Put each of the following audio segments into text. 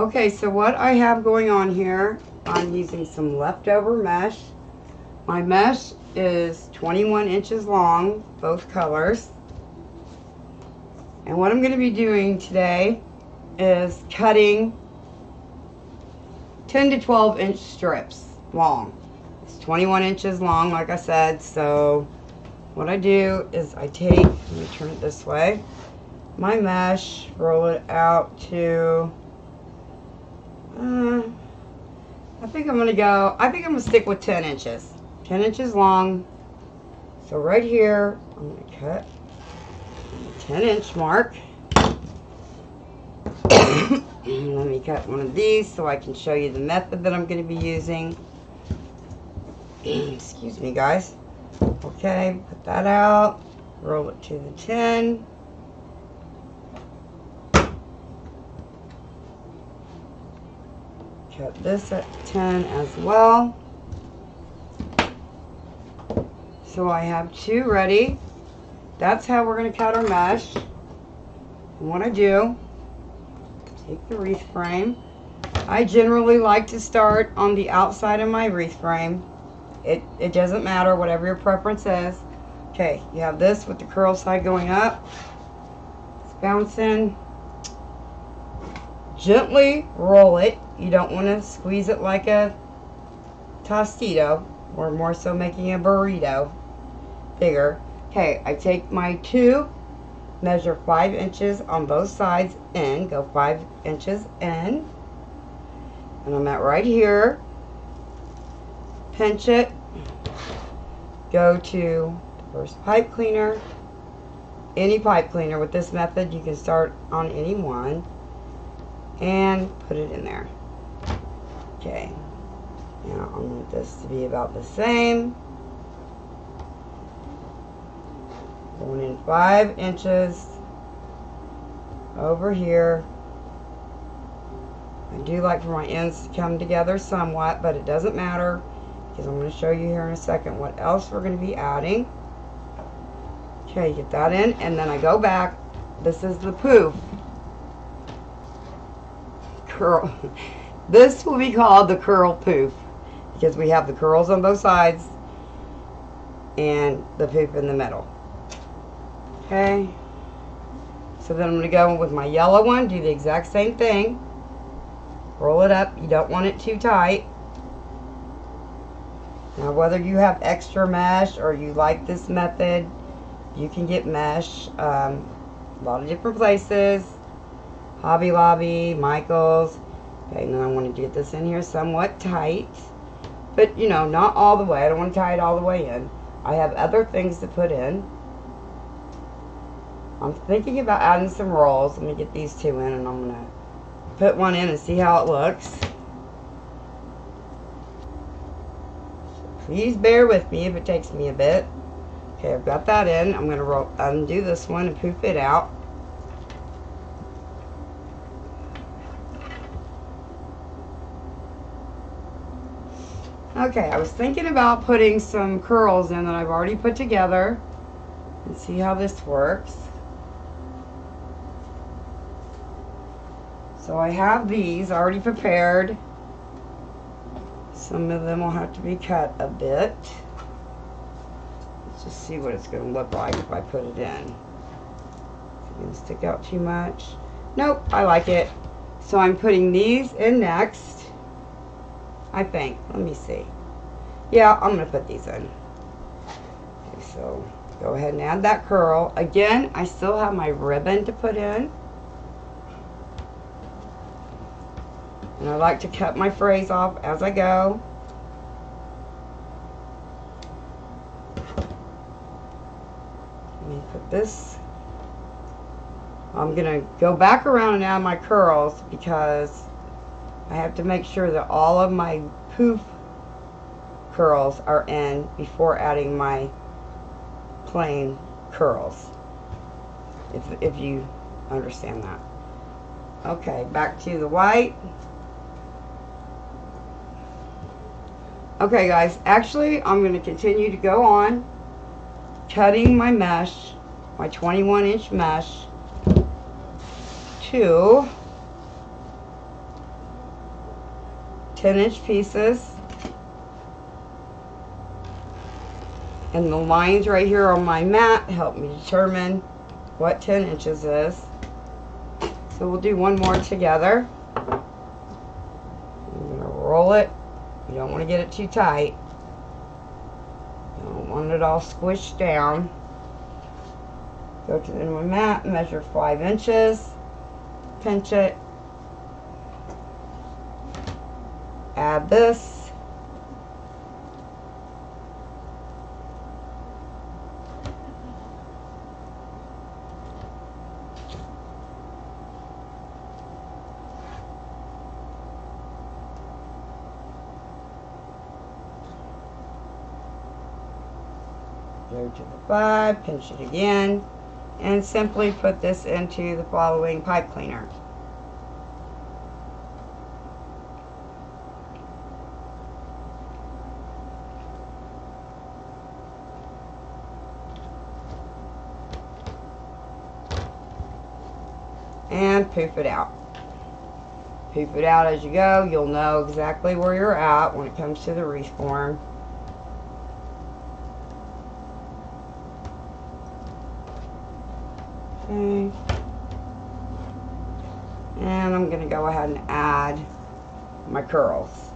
Okay, so what I have going on here, I'm using some leftover mesh. My mesh is 21 inches long, both colors. And what I'm going to be doing today is cutting 10 to 12 inch strips long. It's 21 inches long, like I said, so what I do is I take, let me turn it this way, my mesh, roll it out to, I think I'm going to stick with 10 inches. 10 inches long. So right here, I'm going to cut the 10 inch mark. Let me cut one of these so I can show you the method that I'm going to be using. Excuse me, guys. Okay, put that out. Roll it to the 10. Cut this at 10 as well. So I have two ready. That's how we're going to cut our mesh. And what I do, take the wreath frame. I generally like to start on the outside of my wreath frame. It doesn't matter, whatever your preference is. Okay, you have this with the curl side going up. It's bouncing. Gently roll it. You don't want to squeeze it like a tostito, or more so making a burrito bigger. Okay, I take my two, measure 5 inches on both sides in, go 5 inches in, and I'm at right here, pinch it, go to the first pipe cleaner, any pipe cleaner. With this method you can start on any one, and put it in there. Okay, now I want this to be about the same. Going in 5 inches over here. I do like for my ends to come together somewhat, but it doesn't matter because I'm going to show you here in a second what else we're going to be adding. Okay, get that in, and then I go back. This is the poof curl. This will be called the Curl-Pouf because we have the curls on both sides and the poof in the middle. Okay, so then I'm going to go with my yellow one, do the exact same thing. Roll it up. You don't want it too tight. Now, whether you have extra mesh or you like this method, you can get mesh a lot of different places. Hobby Lobby, Michael's. Okay, now I want to get this in here somewhat tight, but you know, not all the way. I don't want to tie it all the way in. I have other things to put in. I'm thinking about adding some rolls. Let me get these two in, and I'm going to put one in and see how it looks. So please bear with me if it takes me a bit. Okay, I've got that in. I'm going to undo this one and poof it out. Okay, I was thinking about putting some curls in that I've already put together and see how this works. So I have these already prepared. Some of them will have to be cut a bit. Let's just see what it's going to look like if I put it in. Is it going to stick out too much? Nope, I like it. So I'm putting these in next. I think. Let me see. Yeah, I'm going to put these in. Okay, so go ahead and add that curl. Again, I still have my ribbon to put in. And I like to cut my frays off as I go. Let me put this. I'm going to go back around and add my curls because I have to make sure that all of my poof curls are in before adding my plain curls, if you understand that. Okay, back to the white. Okay guys, actually I'm going to continue to go on cutting my mesh, my 21 inch mesh, to 10-inch pieces. And the lines right here on my mat help me determine what 10 inches is. So we'll do one more together. I'm going to roll it. You don't want to get it too tight. You don't want it all squished down. Go to the end of my mat, measure 5 inches, pinch it, add this. Go to the 5, pinch it again, and simply put this into the following pipe cleaner. And poof it out. Poof it out as you go. You'll know exactly where you're at when it comes to the wreath form. Okay. And I'm going to go ahead and add my curls.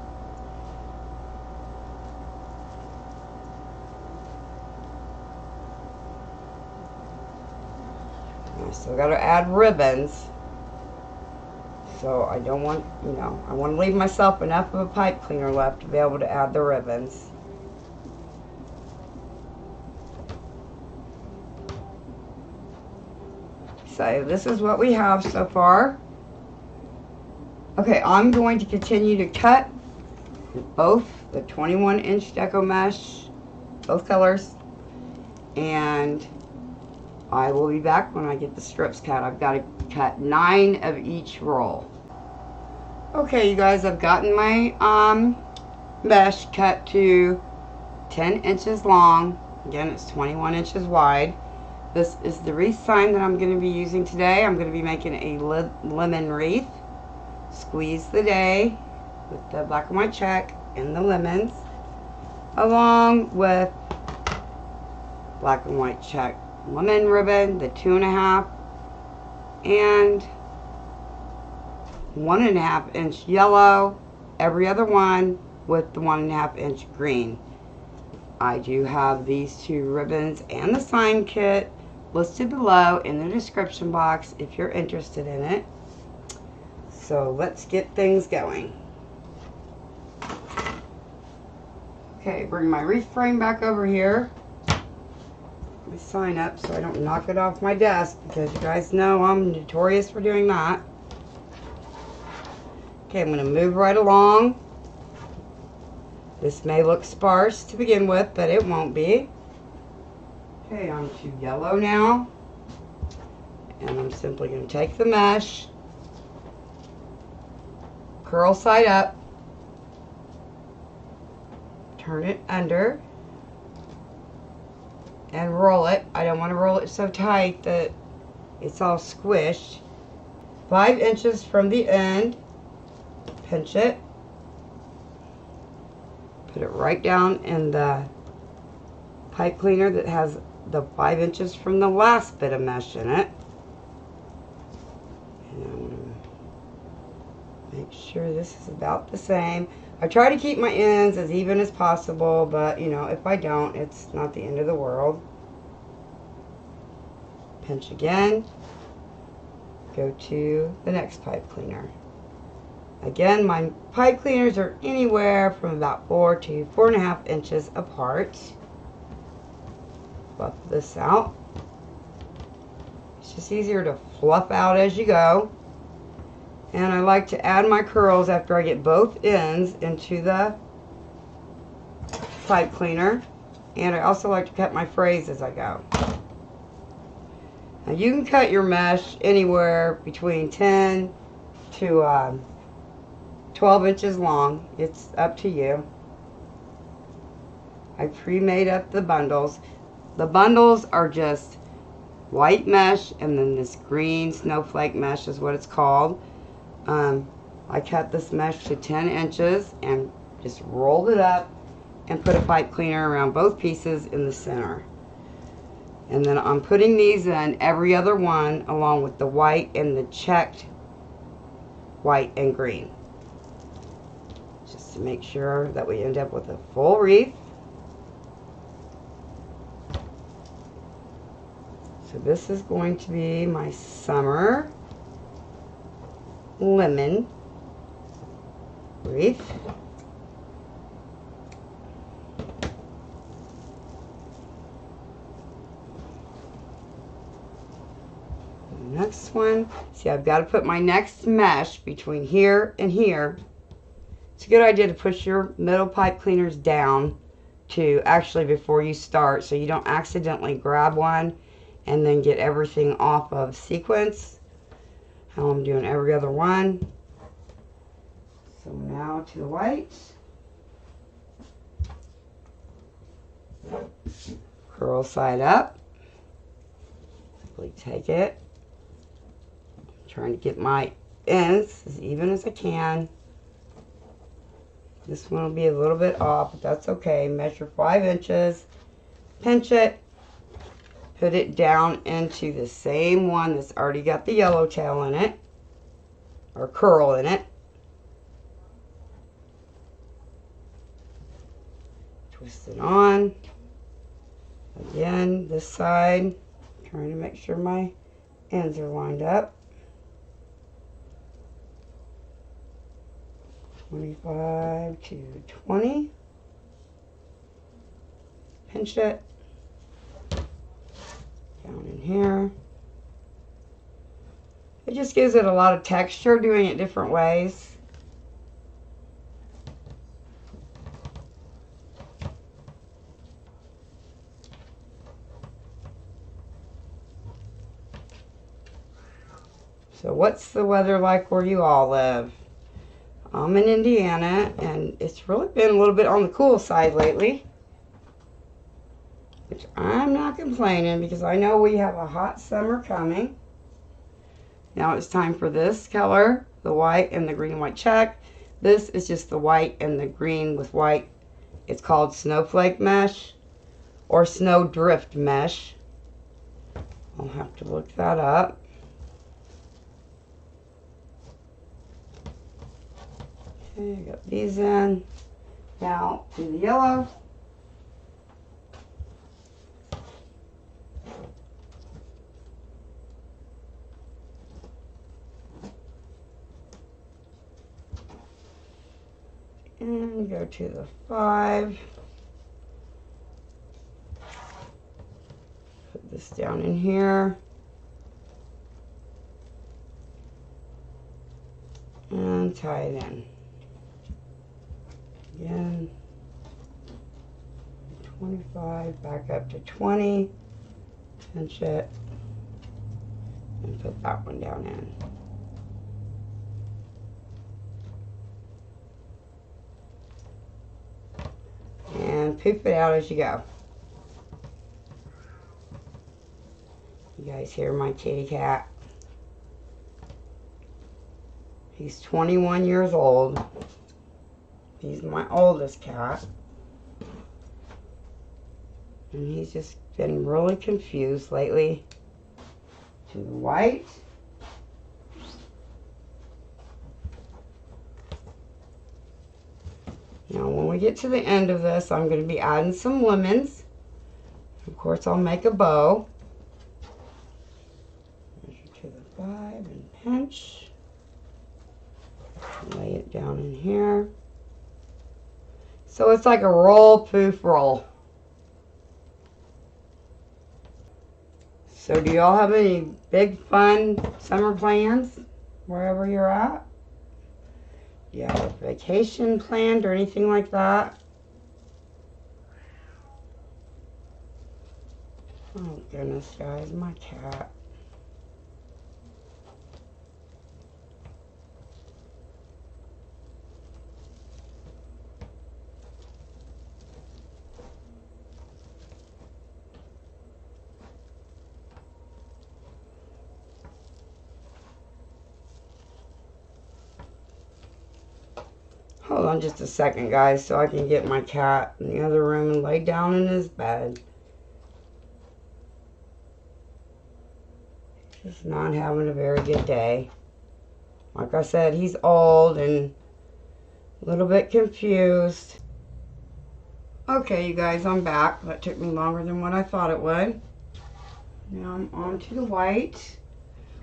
I still got to add ribbons. So I don't want, I want to leave myself enough of a pipe cleaner left to be able to add the ribbons. So this is what we have so far. Okay, I'm going to continue to cut both the 21-inch Deco mesh, both colors, and I will be back when I get the strips cut. I've got to cut 9 of each roll. Okay, you guys, I've gotten my mesh cut to 10 inches long. Again, it's 21 inches wide. This is the wreath sign that I'm going to be using today. I'm going to be making a lemon wreath. Squeeze the day with the black and white check and the lemons, along with black and white check lemon ribbon, the 2.5 and 1.5 inch yellow, every other one with the 1.5 inch green. I do have these 2 ribbons and the sign kit listed below in the description box if you're interested in it. So let's get things going. Okay, bring my wreath frame back over here. Let me sign up so I don't knock it off my desk, because you guys know I'm notorious for doing that. Okay, I'm going to move right along. This may look sparse to begin with, but it won't be. Okay, on to yellow now. And I'm simply going to take the mesh, curl side up, turn it under, and roll it. I don't want to roll it so tight that it's all squished. 5 inches from the end, pinch it, put it right down in the pipe cleaner that has the 5 inches from the last bit of mesh in it. And I'm going to make sure this is about the same. I try to keep my ends as even as possible, but if I don't, it's not the end of the world. Pinch again. Go to the next pipe cleaner. Again, my pipe cleaners are anywhere from about 4 to 4.5 inches apart. Fluff this out. It's just easier to fluff out as you go. And I like to add my curls after I get both ends into the pipe cleaner. And I also like to cut my frays as I go. Now you can cut your mesh anywhere between 10 to 12 inches long. It's up to you. I pre-made up the bundles. The bundles are just white mesh and then this green snowflake mesh is what it's called. I cut this mesh to 10 inches and just rolled it up and put a pipe cleaner around both pieces in the center. And then I'm putting these in every other one along with the white and the checked white and green. Just to make sure that we end up with a full wreath. So this is going to be my summer lemon wreath. Next one, see, I've got to put my next mesh between here and here. It's a good idea to push your middle pipe cleaners down to actually before you start so you don't accidentally grab one and then get everything off of sequence. How I'm doing every other one. So now to the white. Curl side up. Simply take it. Trying to get my ends as even as I can. This one will be a little bit off, but that's okay. Measure 5 inches, pinch it, put it down into the same one that's already got the yellow tail in it, or curl in it. Twist it on. Again, this side, trying to make sure my ends are lined up. 25 to 20. Pinch it. Down in here. It just gives it a lot of texture doing it different ways. So what's the weather like where you all live? I'm in Indiana, and it's really been a little bit on the cool side lately, which I'm not complaining because I know we have a hot summer coming. Now it's time for this color, the white and the green and white check. This is just the white and the green with white. It's called snowflake mesh or snowdrift mesh. I'll have to look that up. Okay, I got these in. Now to the yellow. And go to the 5. Put this down in here. And tie it in. Again, 25, back up to 20, pinch it, and put that one down in. And poof it out as you go. You guys hear my kitty cat? He's 21 years old. He's my oldest cat. And he's just been really confused lately. To the white. Now when we get to the end of this, I'm going to be adding some lemons. Of course, I'll make a bow. Measure to the 5 and pinch. Lay it down in here. So it's like a roll, poof, roll. So do y'all have any big fun summer plans wherever you're at? Do you have a vacation planned or anything like that? Oh goodness, guys, my cat. on just a second, guys, so I can get my cat in the other room and lay down in his bed. He's not having a very good day. Like I said, he's old and a little bit confused. Okay, you guys, I'm back. That took me longer than what I thought it would. Now I'm on to the white.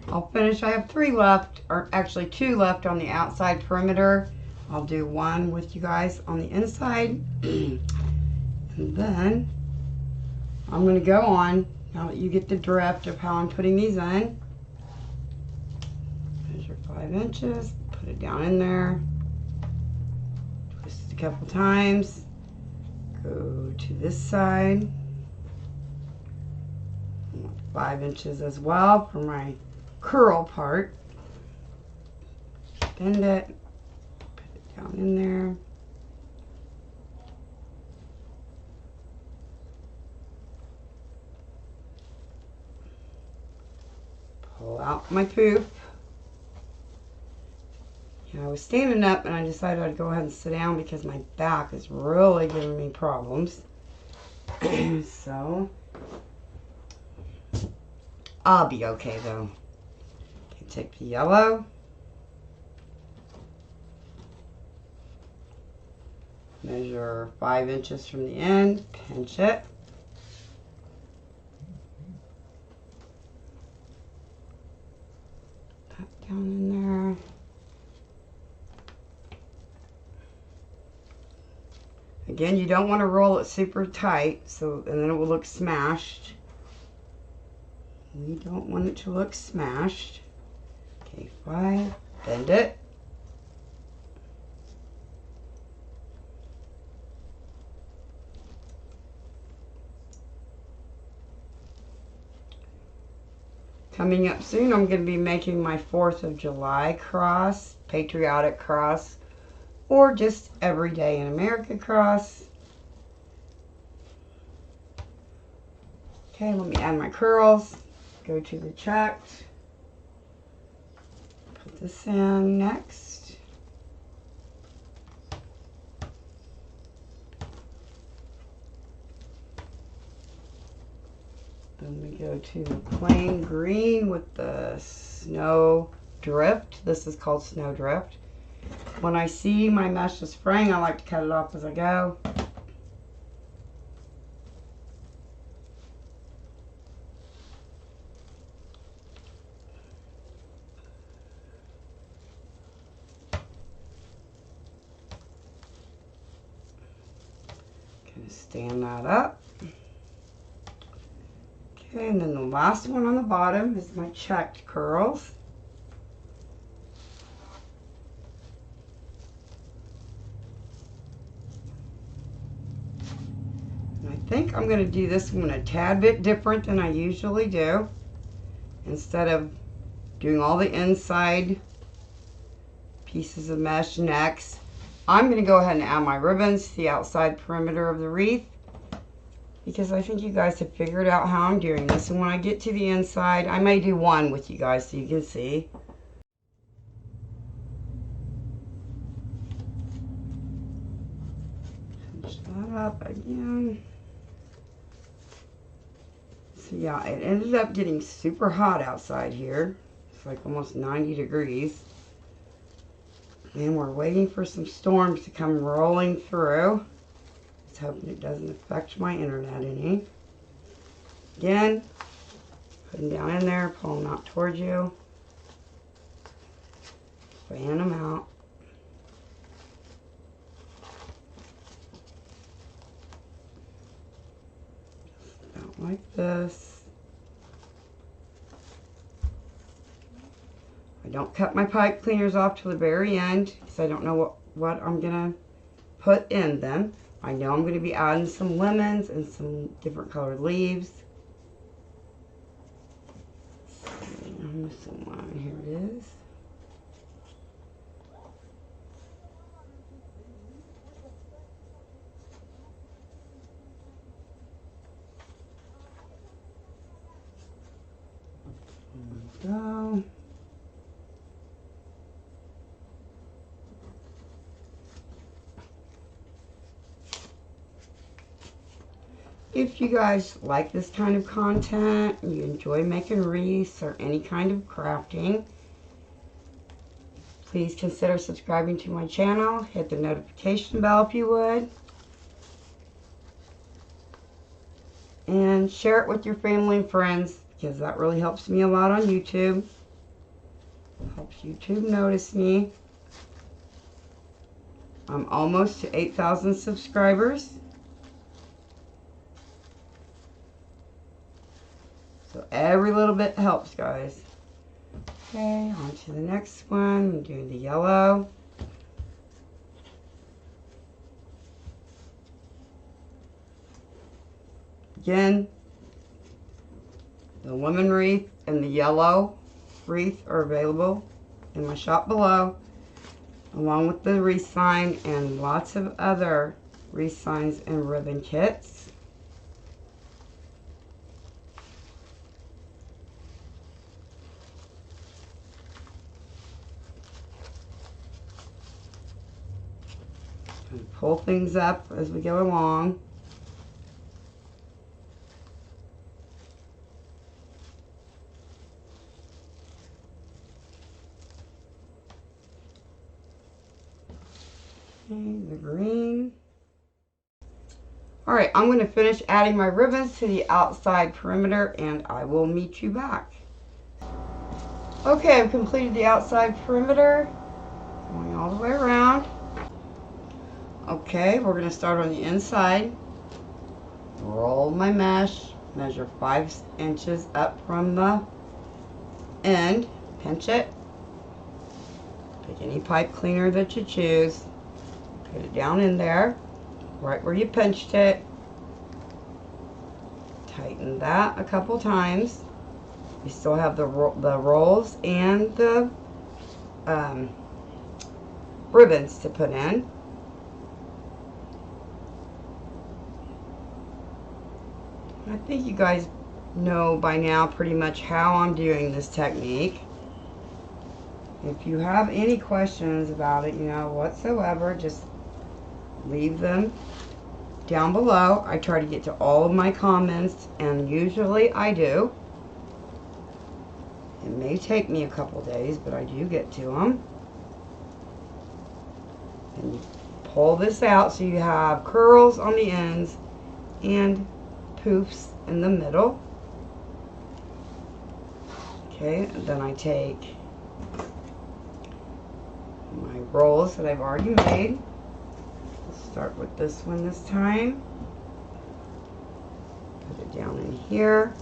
I'll finish. I have 3 left, or actually 2 left on the outside perimeter. I'll do 1 with you guys on the inside. And then I'm going to go on, now that you get the drift of how I'm putting these in. Measure 5 inches, put it down in there. Twist it a couple times. Go to this side. 5 inches as well for my curl part. Bend it, put it down in there. Pull out my poof. Yeah, I was standing up and I decided I'd go ahead and sit down because my back is really giving me problems. So, I'll be okay though. Okay, take the yellow. Measure 5 inches from the end, pinch it. That down in there. Again, you don't want to roll it super tight, so and then it will look smashed. We don't want it to look smashed. Okay, 5, bend it. Coming up soon, I'm going to be making my 4th of July cross, patriotic cross, or just everyday in America cross. Okay, let me add my curls. Go to the checked. Put this in next. Then we go to the plain green with the snow drift. This is called snow drift. When I see my mesh is fraying, I like to cut it off as I go. Gonna stand that up. Okay, and then the last one on the bottom is my checked curls. And I think I'm going to do this one a tad bit different than I usually do. Instead of doing all the inside pieces of mesh next, I'm going to go ahead and add my ribbons to the outside perimeter of the wreath, because I think you guys have figured out how I'm doing this. And when I get to the inside, I may do 1 with you guys so you can see. Finish that up again. So yeah, it ended up getting super hot outside here. It's like almost 90 degrees. And we're waiting for some storms to come rolling through. Just hoping it doesn't affect my internet any. Again, put them down in there, pull them out towards you. Fan them out. About like this. I don't cut my pipe cleaners off till the very end because I don't know what I'm going to put in them. I know I'm going to be adding some lemons and some different colored leaves. I'm missing one. Here it is. There we go. if you guys like this kind of content, you enjoy making wreaths or any kind of crafting, please consider subscribing to my channel. Hit the notification bell if you would. And share it with your family and friends, because that really helps me a lot on YouTube. Helps YouTube notice me. I'm almost to 8,000 subscribers. So every little bit helps, guys. Okay, on to the next one. I'm doing the yellow. Again, the lemon wreath and the yellow wreath are available in my shop below, along with the wreath sign and lots of other wreath signs and ribbon kits. And pull things up as we go along. The green. Alright, I'm going to finish adding my ribbons to the outside perimeter and I will meet you back. Okay, I've completed the outside perimeter, going all the way around. Okay, we're going to start on the inside. Roll my mesh, measure 5 inches up from the end, pinch it. Pick any pipe cleaner that you choose. Put it down in there, right where you pinched it. Tighten that a couple times. You still have the rolls and the ribbons to put in. I think you guys know by now pretty much how I'm doing this technique. If you have any questions about it, whatsoever, just leave them down below. I try to get to all of my comments, and usually I do. It may take me a couple days, but I do get to them. And you pull this out so you have curls on the ends and poofs in the middle. Okay, and then I take my rolls that I've already made. Start with this one this time. Put it down in here.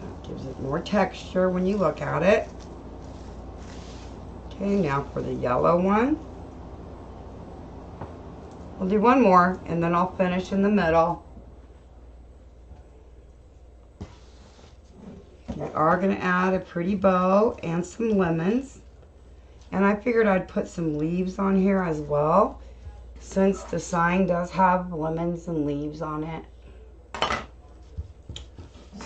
That gives it more texture when you look at it. Okay, now for the yellow one. We'll do one more and then I'll finish in the middle. We are going to add a pretty bow and some lemons. And I figured I'd put some leaves on here as well, since the sign does have lemons and leaves on it.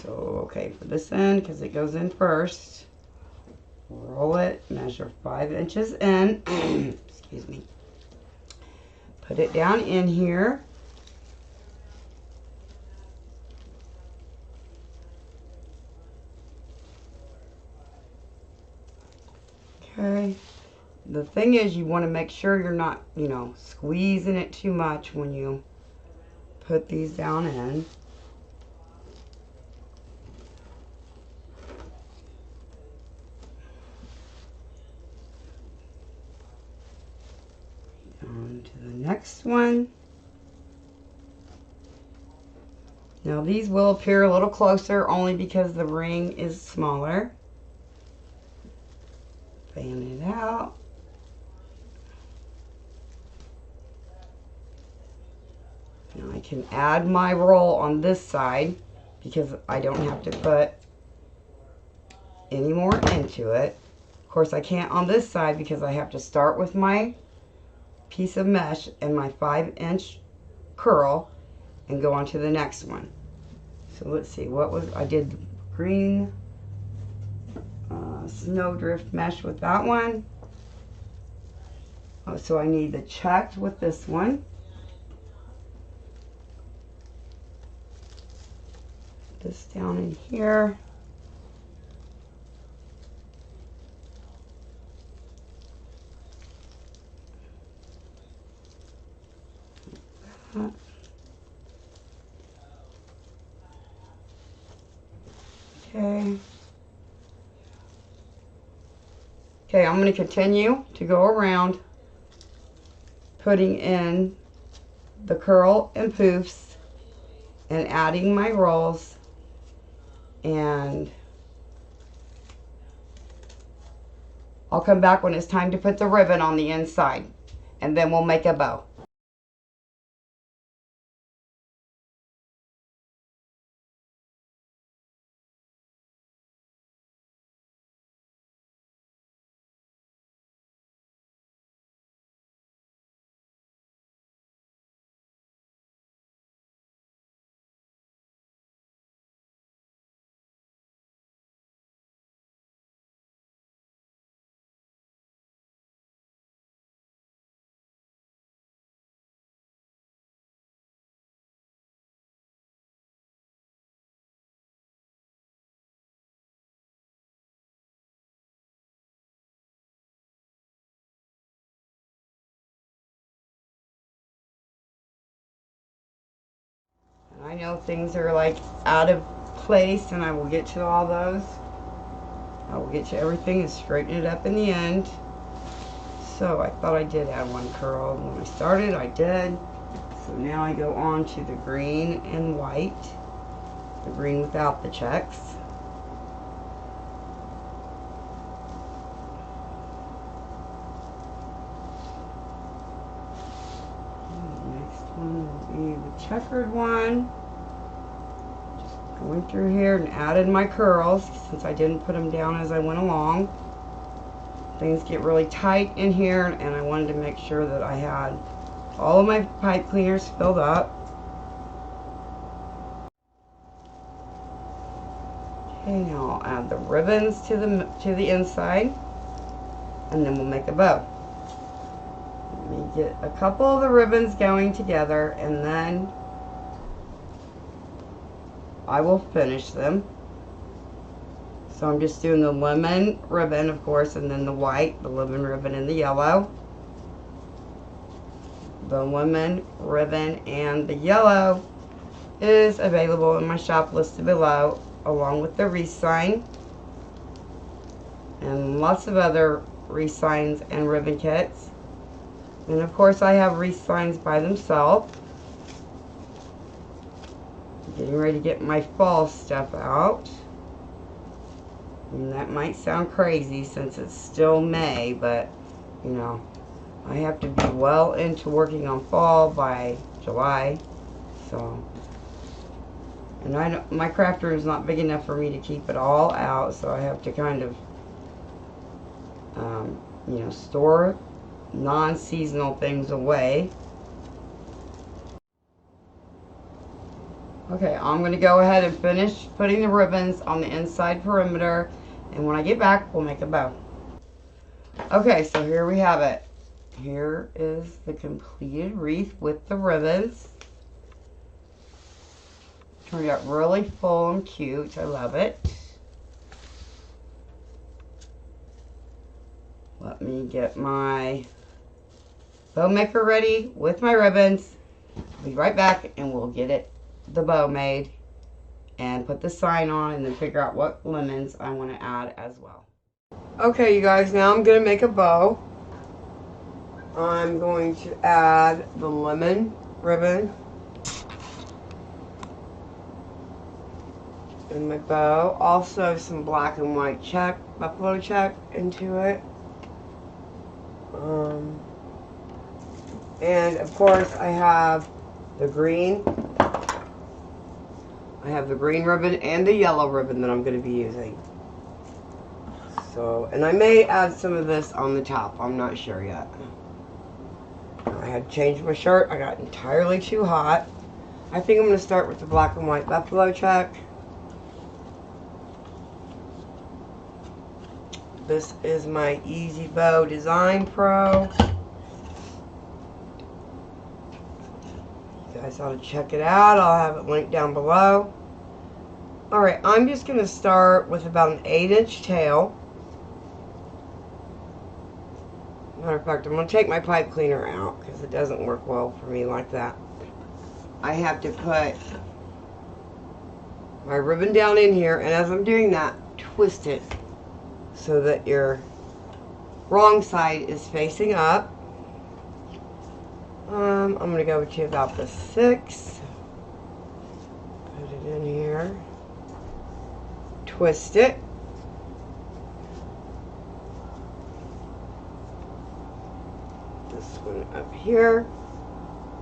So, okay, for this end, because it goes in first, roll it, measure 5 inches in. Excuse me. Put it down in here. Okay, the thing is, you want to make sure you're not, squeezing it too much when you put these down in. On to the next one. Now these will appear a little closer only because the ring is smaller. Fan it out. Now I can add my roll on this side because I don't have to put any more into it. Of course I can't on this side because I have to start with my piece of mesh and my 5-inch curl and go on to the next one. So let's see, what was, I did green, snowdrift mesh with that one. Oh, so I need the checked with this one. This down in here. Okay. Okay, I'm going to continue to go around putting in the curl and poofs and adding my rolls, and I'll come back when it's time to put the ribbon on the inside, and then we'll make a bow. I know things are like out of place, and I will get to all those. I will get to everything and straighten it up in the end. So I thought I did add one curl. When I started, I did. So now I go on to the green and white. The green without the checks. The checkered one. Just going through here and added my curls since I didn't put them down as I went along. Things get really tight in here, and I wanted to make sure that I had all of my pipe cleaners filled up. Okay, now I'll add the ribbons to the inside, and then we'll make a bow. Let me get a couple of the ribbons going together, and then I will finish them. So I'm just doing the lemon ribbon, of course, and then the white, the lemon ribbon, and the yellow. The lemon ribbon and the yellow is available in my shop listed below, along with the wreath sign and lots of other wreath signs and ribbon kits. And of course I have wreath signs by themselves. Getting ready to get my fall stuff out. And that might sound crazy since it's still May, but you know, I have to be well into working on fall by July. So, and I know my craft room is not big enough for me to keep it all out, so I have to kind of you know, store non-seasonal things away. Okay, I'm going to go ahead and finish putting the ribbons on the inside perimeter, and when I get back, we'll make a bow. Okay, so here we have it. Here is the completed wreath with the ribbons. Turned out really full and cute. I love it. Let me get my bow maker ready with my ribbons. I'll be right back, and we'll get the bow made and put the sign on, and then figure out what lemons I want to add as well. Okay, you guys, now I'm going to make a bow. I'm going to add the lemon ribbon in my bow. Also some black and white check, buffalo check into it. And of course I have the green. I have the green ribbon and the yellow ribbon that I'm going to be using. So, and I may add some of this on the top. I'm not sure yet. I had changed my shirt. I got entirely too hot. I think I'm going to start with the black and white buffalo check. This is my Easy Bow Design Pro. You guys ought to check it out. I'll have it linked down below. Alright, I'm just going to start with about an 8-inch tail. Matter of fact, I'm going to take my pipe cleaner out because it doesn't work well for me like that. I have to put my ribbon down in here, and as I'm doing that, twist it so that your wrong side is facing up. I'm going to go to about the 6. Put it in here. Twist it. This one up here.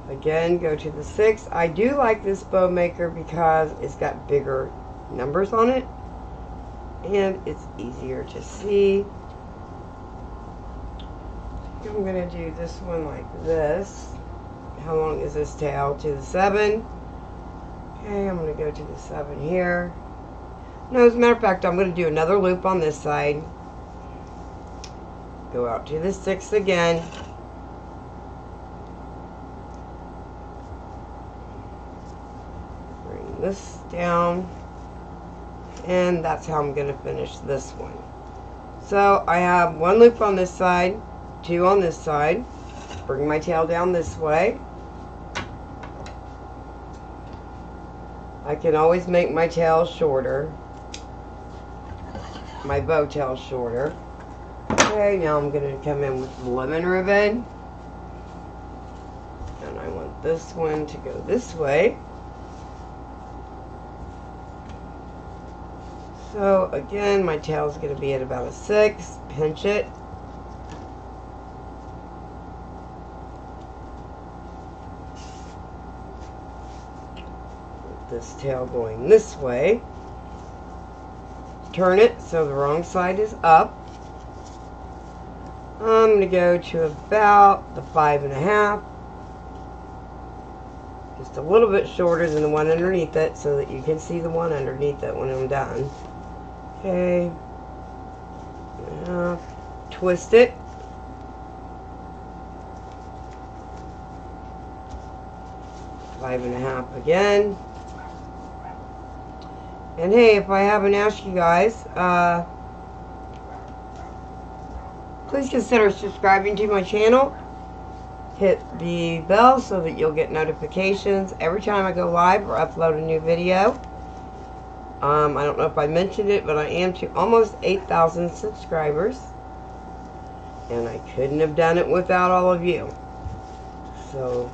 Again, go to the 6. I do like this bow maker because it's got bigger numbers on it. And it's easier to see. I'm going to do this one like this. How long is this tail? To the 7. Okay, I'm going to go to the 7 here. No, as a matter of fact, I'm going to do another loop on this side. Go out to the 6 again. Bring this down. And that's how I'm going to finish this one. So I have 1 loop on this side, 2 on this side. Bring my tail down this way. I can always make my tail shorter. My bow tail shorter. Okay, now I'm going to come in with the lemon ribbon. And I want this one to go this way. So again, my tail is going to be at about a 6. Pinch it. With this tail going this way. Turn it so the wrong side is up. I'm going to go to about the 5.5. Just a little bit shorter than the one underneath it so that you can see the one underneath it when I'm done. Okay. Twist it. Five and a half again. And hey, if I haven't asked you guys, please consider subscribing to my channel. Hit the bell so that you'll get notifications every time I go live or upload a new video. I don't know if I mentioned it, but I am to almost 8,000 subscribers. And I couldn't have done it without all of you. So,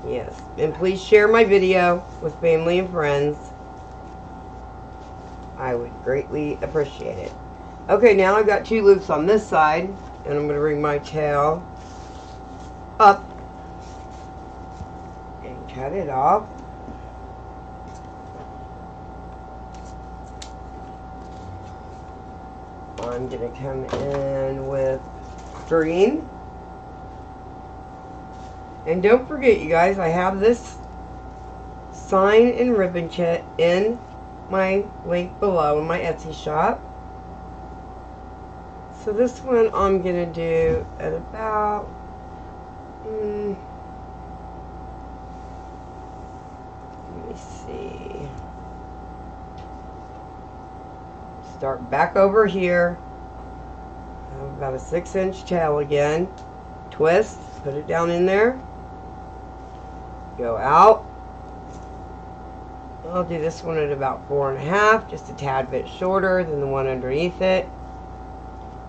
yes. And please share my video with family and friends. I would greatly appreciate it. Okay, now I've got 2 loops on this side. And I'm going to bring my tail up. And cut it off. I'm going to come in with green. And don't forget, you guys, I have this sign and ribbon kit in my link below in my Etsy shop. So this one I'm going to do at about, let me see. Start back over here. About a 6-inch tail again. Twist, put it down in there. Go out. I'll do this one at about 4.5, just a tad bit shorter than the one underneath it.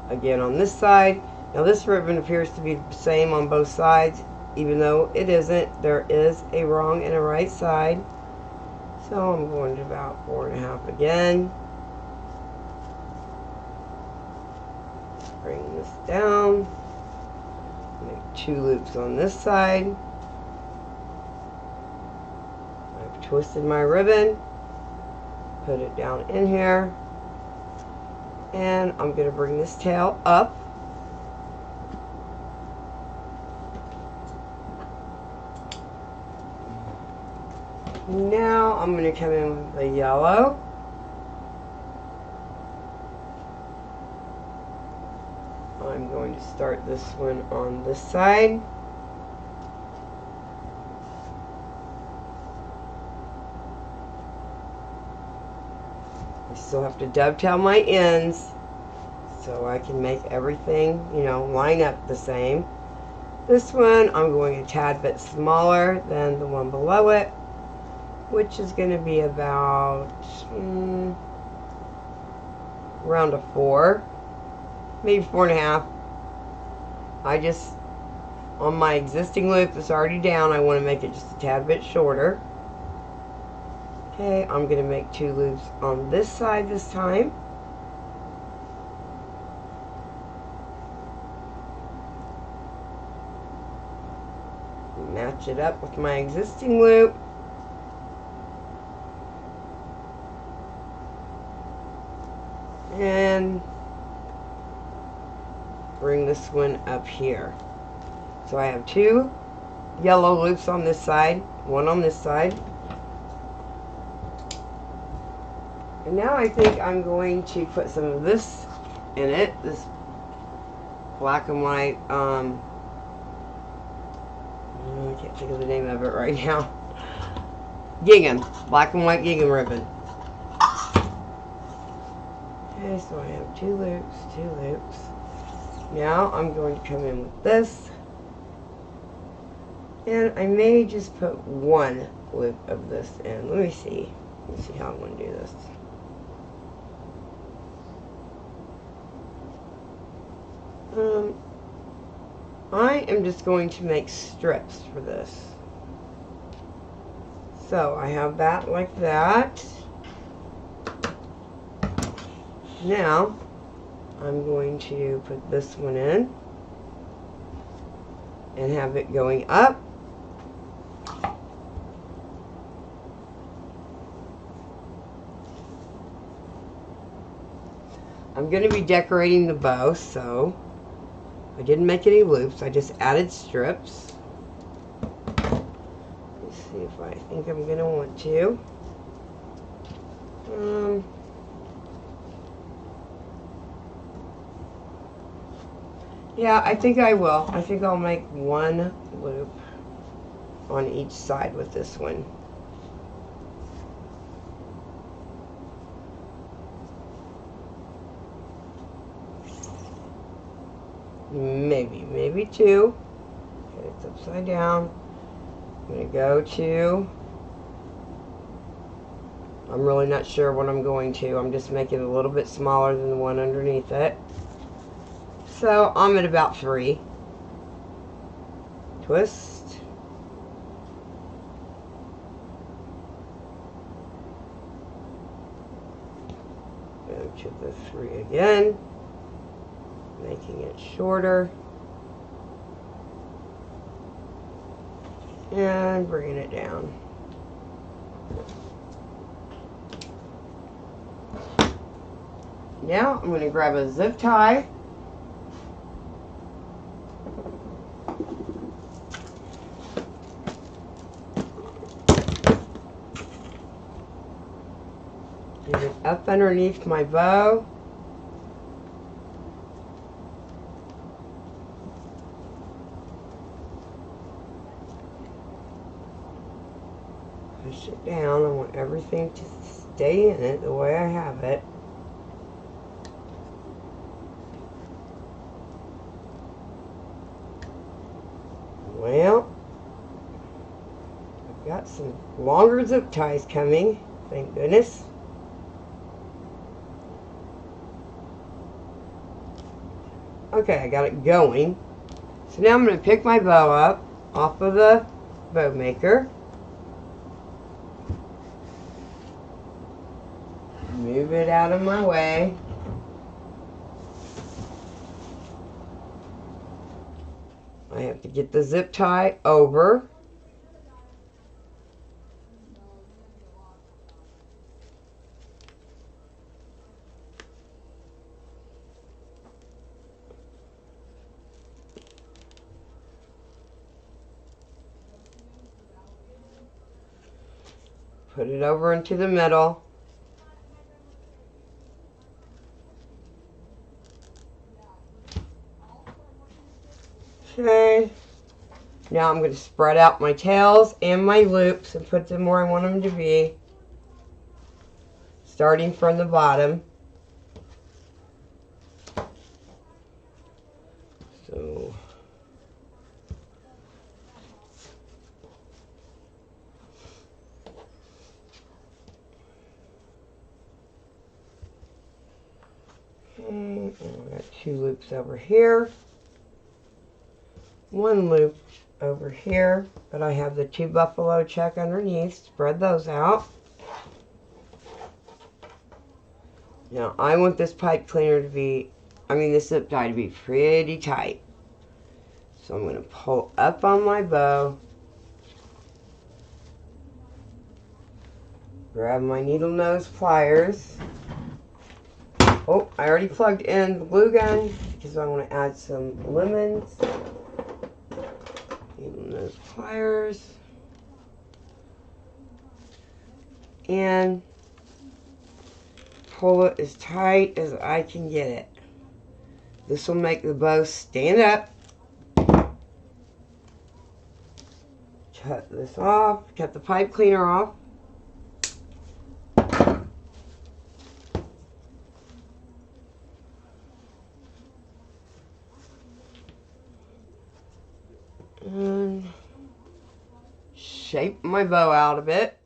Again on this side. Now this ribbon appears to be the same on both sides, even though it isn't. There is a wrong and a right side. So I'm going to about 4.5 again. Bring this down. Make 2 loops on this side. I've twisted my ribbon. Put it down in here. And I'm going to bring this tail up. Now I'm going to come in with the yellow. start this one on this side. I still have to dovetail my ends so I can make everything, you know, line up the same. This one I'm going a tad bit smaller than the one below it, which is going to be about around a 4, maybe 4.5. I just, on my existing loop that's already down, I want to make it just a tad bit shorter. Okay, I'm going to make 2 loops on this side this time. Match it up with my existing loop. And bring this one up here. So I have 2 yellow loops on this side, 1 on this side. And now I think I'm going to put some of this in it, this black and white, I can't think of the name of it right now. Gingham, black and white gingham ribbon. Okay, so I have 2 loops, 2 loops. Now I'm going to come in with this. And I may just put 1 loop of this in. Let me see. Let me see how I'm going to do this. I am just going to make strips for this. So I have that like that. Now I'm going to put this one in and have it going up. I'm going to be decorating the bow, so I didn't make any loops. I just added strips. Let's see if I think I'm going to want to. Yeah, I think I will. I think I'll make 1 loop on each side with this one. Maybe 2. Okay, it's upside down. I'm going to go to, I'm really not sure what I'm going to. I'm just making it a little bit smaller than the one underneath it. So I'm at about 3. Twist. Go to the 3 again. Making it shorter. And bringing it down. Now I'm going to grab a zip tie. Get it up underneath my bow. Push it down. I want everything to stay in it the way I have it. Well, I've got some longer zip ties coming, thank goodness. Okay, I got it going. So now I'm going to pick my bow up off of the bow maker. Move it out of my way. I have to get the zip tie over. Put it over into the middle. Now I'm going to spread out my tails and my loops and put them where I want them to be, starting from the bottom. So and I got 2 loops over here, 1 loop over here, but I have the 2 buffalo check underneath. Spread those out. Now I want this pipe cleaner to be, this zip tie to be pretty tight. So I'm going to pull up on my bow, grab my needle nose pliers. Oh, I already plugged in the glue gun because I want to add some lemons. Needle nose pliers. And pull it as tight as I can get it. This will make the bow stand up. Cut this off. Cut the pipe cleaner off. And shape my bow out a bit.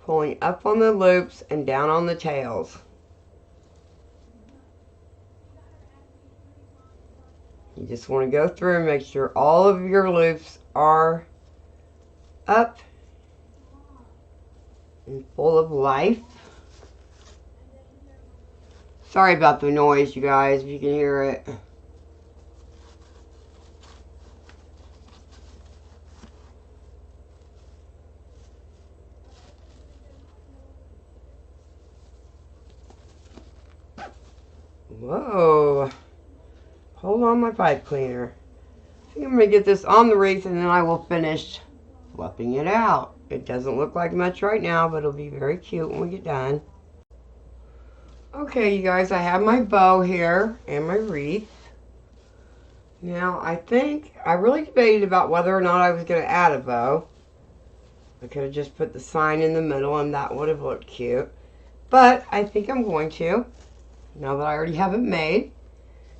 Pulling up on the loops and down on the tails. You just want to go through and make sure all of your loops are up and full of life. Sorry about the noise, you guys, if you can hear it. Whoa. Hold on my pipe cleaner. I think I'm going to get this on the wreath and then I will finish fluffing it out. It doesn't look like much right now, but it'll be very cute when we get done. Okay, you guys, I have my bow here and my wreath. Now, I really debated about whether or not I was going to add a bow. I could have just put the sign in the middle and that would have looked cute. But I think I'm going to, now that I already have it made.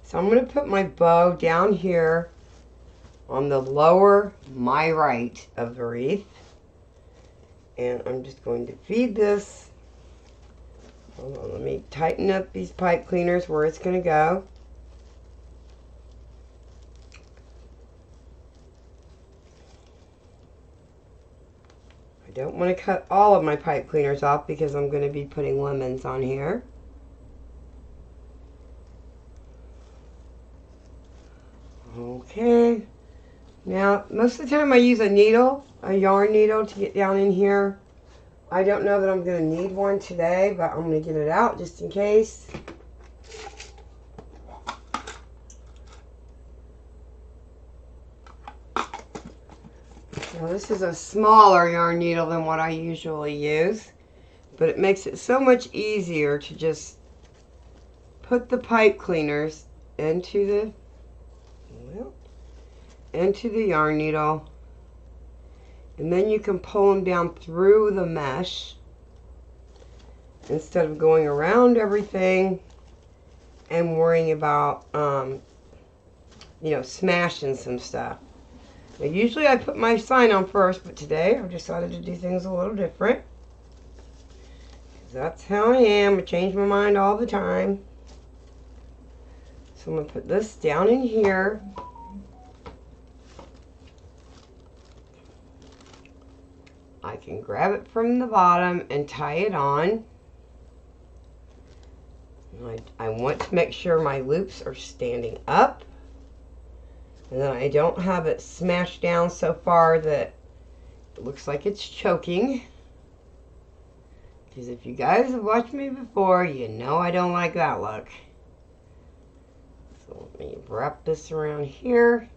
So I'm going to put my bow down here on the lower, my right of the wreath. And I'm just going to feed this. Hold on, let me tighten up these pipe cleaners where it's going to go. I don't want to cut all of my pipe cleaners off because I'm going to be putting lemons on here. Okay. Now, most of the time I use a needle, a yarn needle, to get down in here. I don't know that I'm going to need one today, but I'm going to get it out just in case. Now, this is a smaller yarn needle than what I usually use, but it makes it so much easier to just put the pipe cleaners into the yarn needle, and then you can pull them down through the mesh instead of going around everything and worrying about smashing some stuff. Now, usually I put my sign on first, but today I've decided to do things a little different. That's how I am. I change my mind all the time. So I'm going to put this down in here. I can grab it from the bottom and tie it on. I want to make sure my loops are standing up. And then I don't have it smashed down so far that it looks like it's choking. Because if you guys have watched me before, you know I don't like that look. So let me wrap this around here.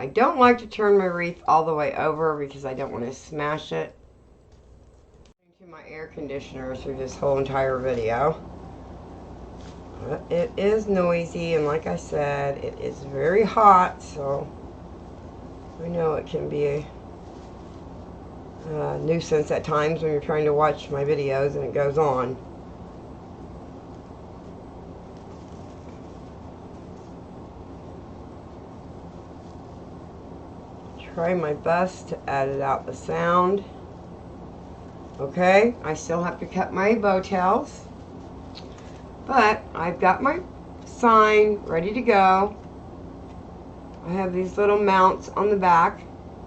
I don't like to turn my wreath all the way over because I don't want to smash it. To my air conditioner through this whole entire video. But it is noisy, and like I said, it is very hot, so I know it can be a nuisance at times when you're trying to watch my videos and it goes on. Try my best to edit out the sound. Okay, I still have to cut my bow tails, but I've got my sign ready to go. I have these little mounts on the back.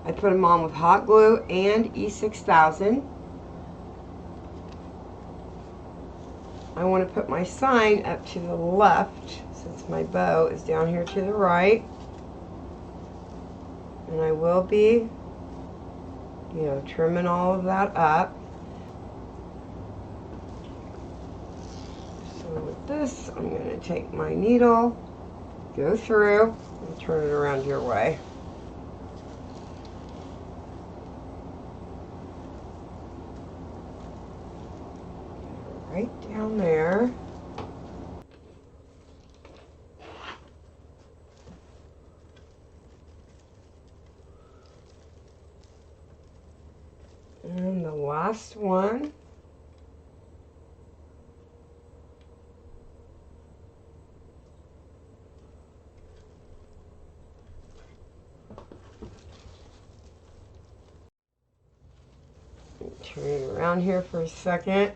I put them on with hot glue and E6000. I want to put my sign up to the left since my bow is down here to the right. And I will be, trimming all of that up. So with this, I'm going to take my needle, go through, and turn it around your way. Right down there. And the last one. Turn it around here for a second.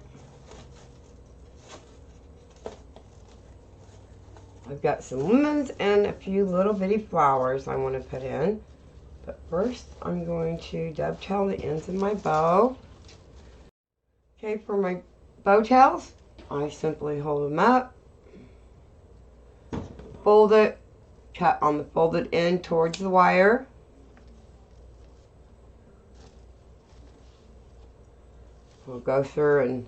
I've got some lemons and a few little bitty flowers I want to put in. But first, I'm going to dovetail the ends of my bow. Okay, for my bow tails, I simply hold them up, fold it, cut on the folded end towards the wire. We'll go through and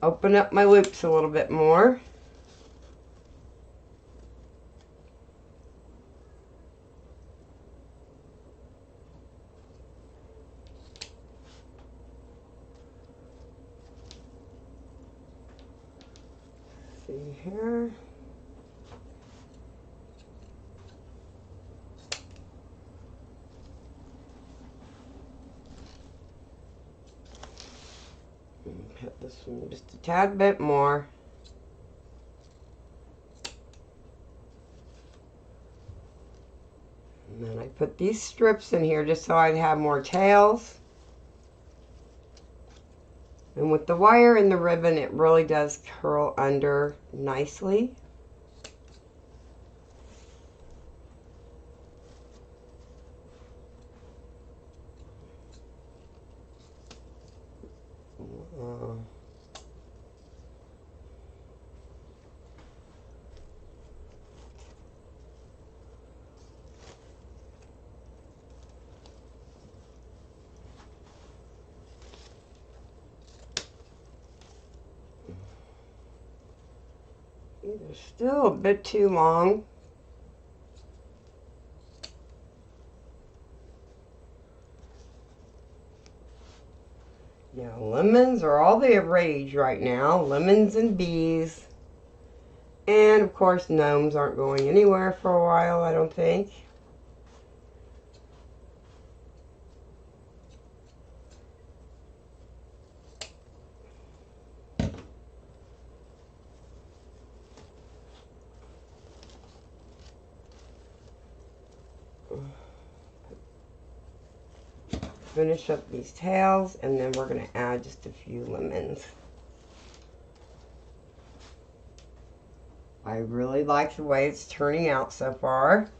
open up my loops a little bit more. See here. Cut this one just a tad bit more. And then I put these strips in here just so I'd have more tails. And with the wire and the ribbon, it really does curl under nicely. They're still a bit too long. Yeah, lemons are all the rage right now. Lemons and bees. And of course, gnomes aren't going anywhere for a while, I don't think. Finish up these tails, and then we're going to add just a few lemons. I really like the way it's turning out so far.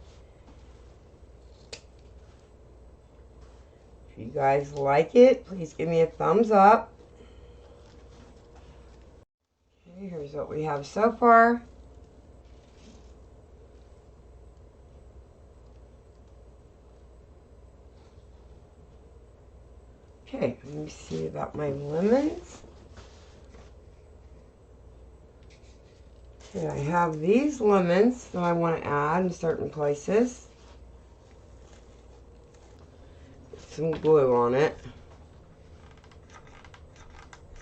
If you guys like it, please give me a thumbs up. Okay, here's what we have so far. Okay, let me see about my lemons. Okay, I have these lemons that I want to add in certain places. Put some glue on it.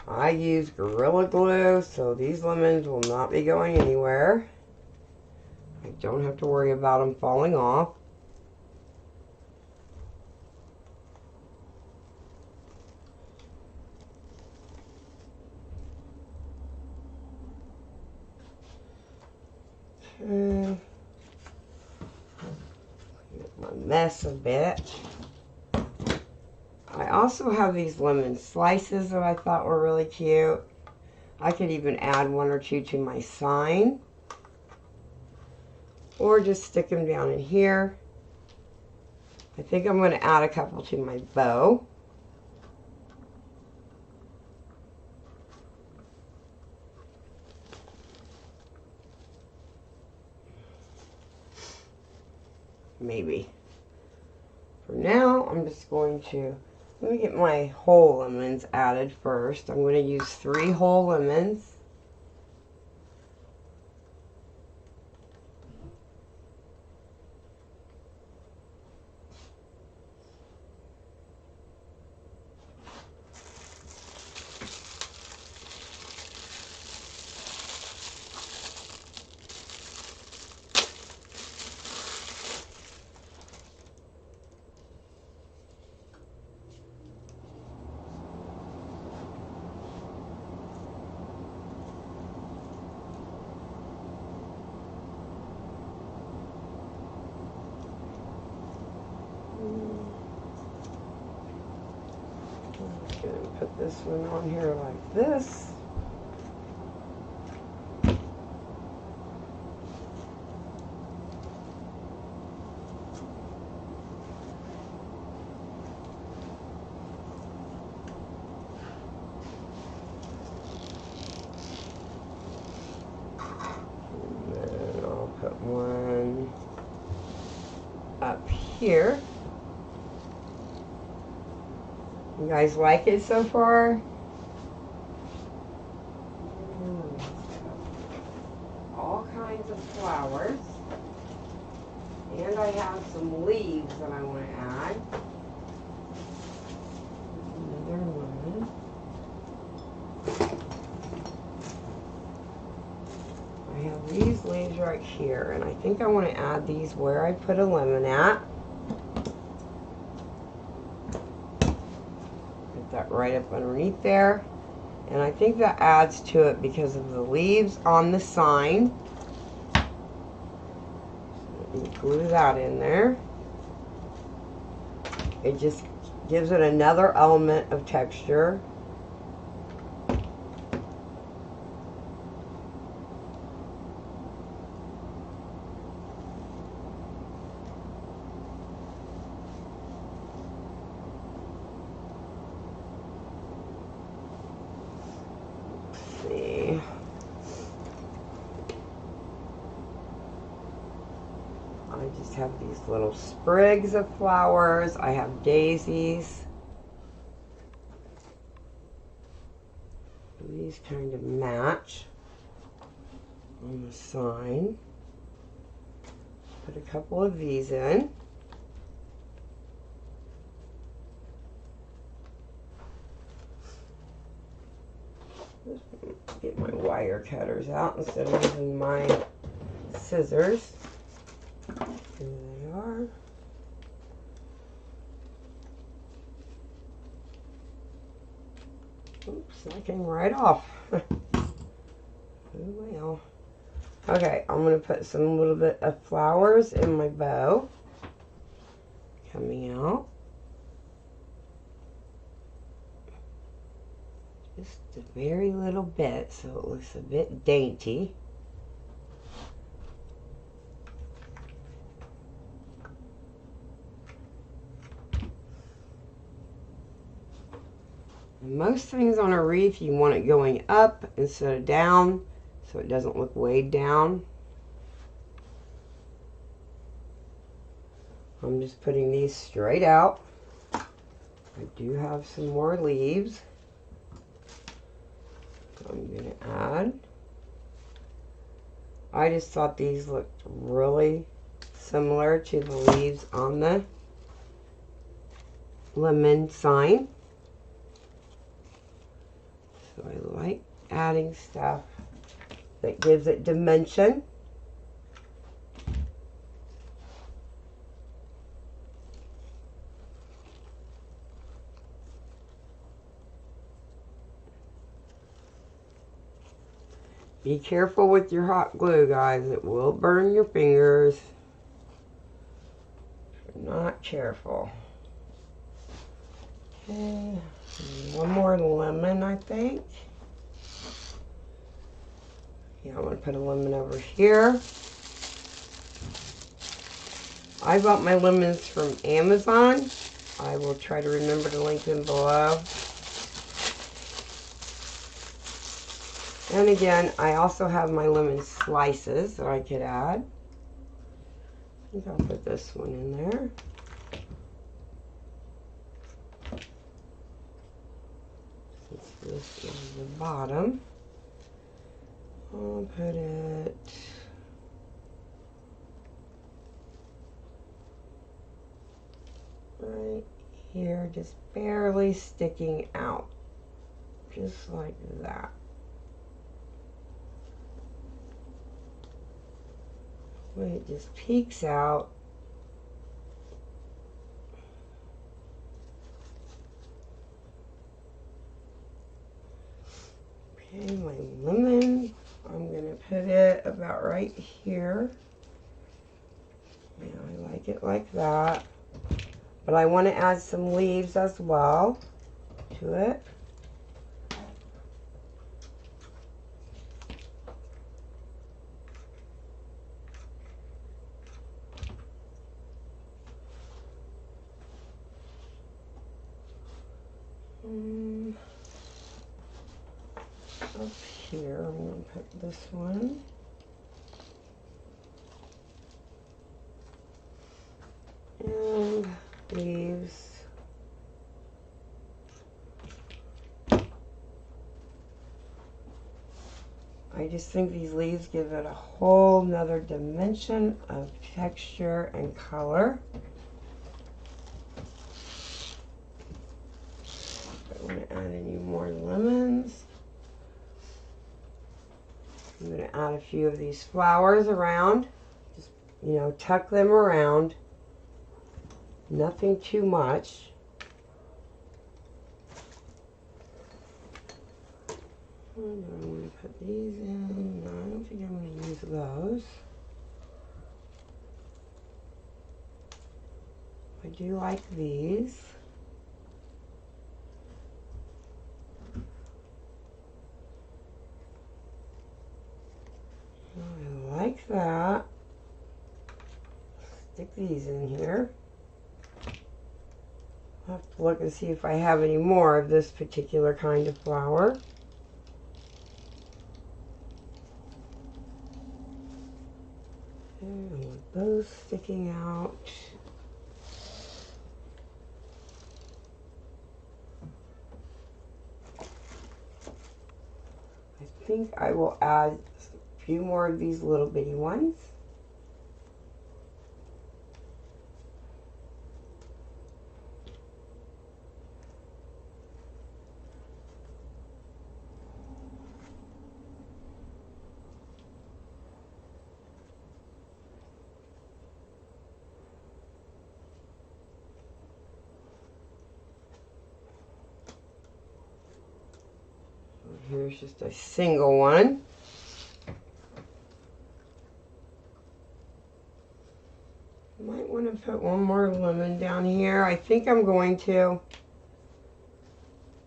I use Gorilla Glue, so these lemons will not be going anywhere. I don't have to worry about them falling off. Okay. Get my mess a bit. I also have these lemon slices that I thought were really cute. I could even add one or two to my sign. Or just stick them down in here. I think I'm going to add a couple to my bow. Maybe. For now, I'm just going to, let me get my whole lemons added first. I'm going to use 3 whole lemons. Put this one on here like this. And then I'll put one up here. You guys like it so far? All kinds of flowers. And I have some leaves that I want to add. Another one. I have these leaves right here, and I think I want to add these where I put a lemon at. That right up underneath there, and I think that adds to it because of the leaves on the sign. So let me glue that in there. It just gives it another element of texture. I just have these little sprigs of flowers. I have daisies. These kind of match on the sign. Put a couple of these in. Get my wire cutters out instead of using my scissors. Here they are. Oops, that came right off. Oh well. Okay, I'm going to put some little bit of flowers in my bow. Coming out. Just a very little bit so it looks a bit dainty. Most things on a wreath, you want it going up instead of down, so it doesn't look weighed down. I'm just putting these straight out. I do have some more leaves. I'm going to add. I just thought these looked really similar to the leaves on the lemon sign. So I like adding stuff that gives it dimension. Be careful with your hot glue, guys. It will burn your fingers if you're not careful. Okay, one more lemon, I think. Yeah, I'm going to put a lemon over here. I bought my lemons from Amazon. I will try to remember to link them below. And again, I also have my lemon slices that I could add. I think I'll put this one in there. Since this is the bottom, I'll put it right here, just barely sticking out, just like that. When it just peeks out. Okay, my lemon, I'm going to put it about right here. Yeah, I like it like that. But I want to add some leaves as well to it. Up here, I'm going to put this one. And leaves. I just think these leaves give it a whole nother dimension of texture and color. I want to add any more lemons. I'm going to add a few of these flowers around. Just, you know, tuck them around. Nothing too much. And I'm going to put these in. No, I don't think I'm going to use those. I do like these. I like that. Stick these in here. I'll have to look and see if I have any more of this particular kind of flower. And I want those sticking out. I think I will add a few more of these little bitty ones. Here's just a single one. Might want to put one more lemon down here. I think I'm going to.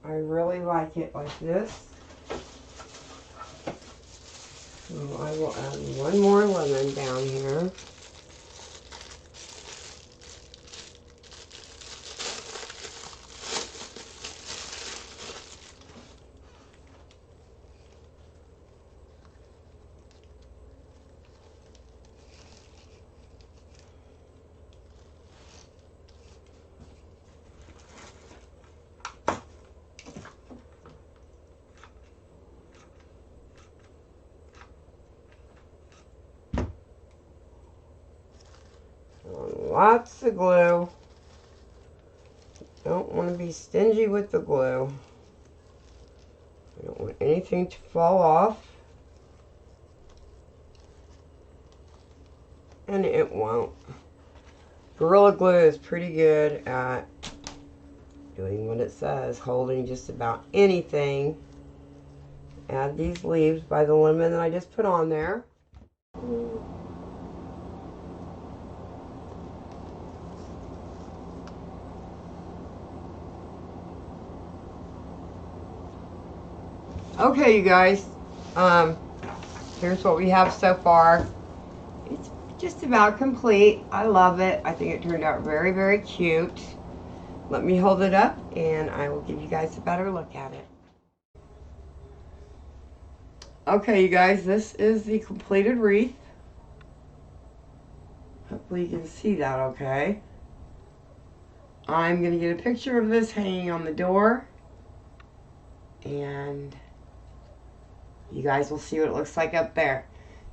I really like it like this. So I will add one more lemon down here. Lots of glue. Don't want to be stingy with the glue. I don't want anything to fall off. And it won't. Gorilla Glue is pretty good at doing what it says, holding just about anything. Add these leaves by the lemon that I just put on there. Okay, you guys, here's what we have so far. It's just about complete. I love it. I think it turned out very, very cute. Let me hold it up and I will give you guys a better look at it. Okay, you guys, this is the completed wreath. Hopefully you can see that okay. I'm going to get a picture of this hanging on the door. And you guys will see what it looks like up there.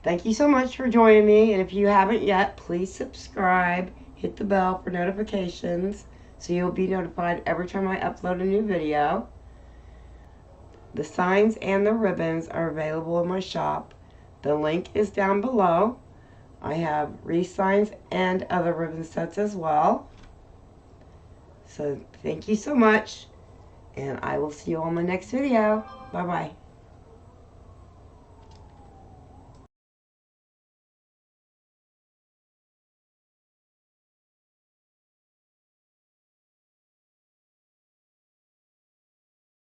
Thank you so much for joining me. And if you haven't yet, please subscribe. Hit the bell for notifications so you'll be notified every time I upload a new video. The signs and the ribbons are available in my shop. The link is down below. I have wreath signs and other ribbon sets as well. So thank you so much. And I will see you on my next video. Bye-bye.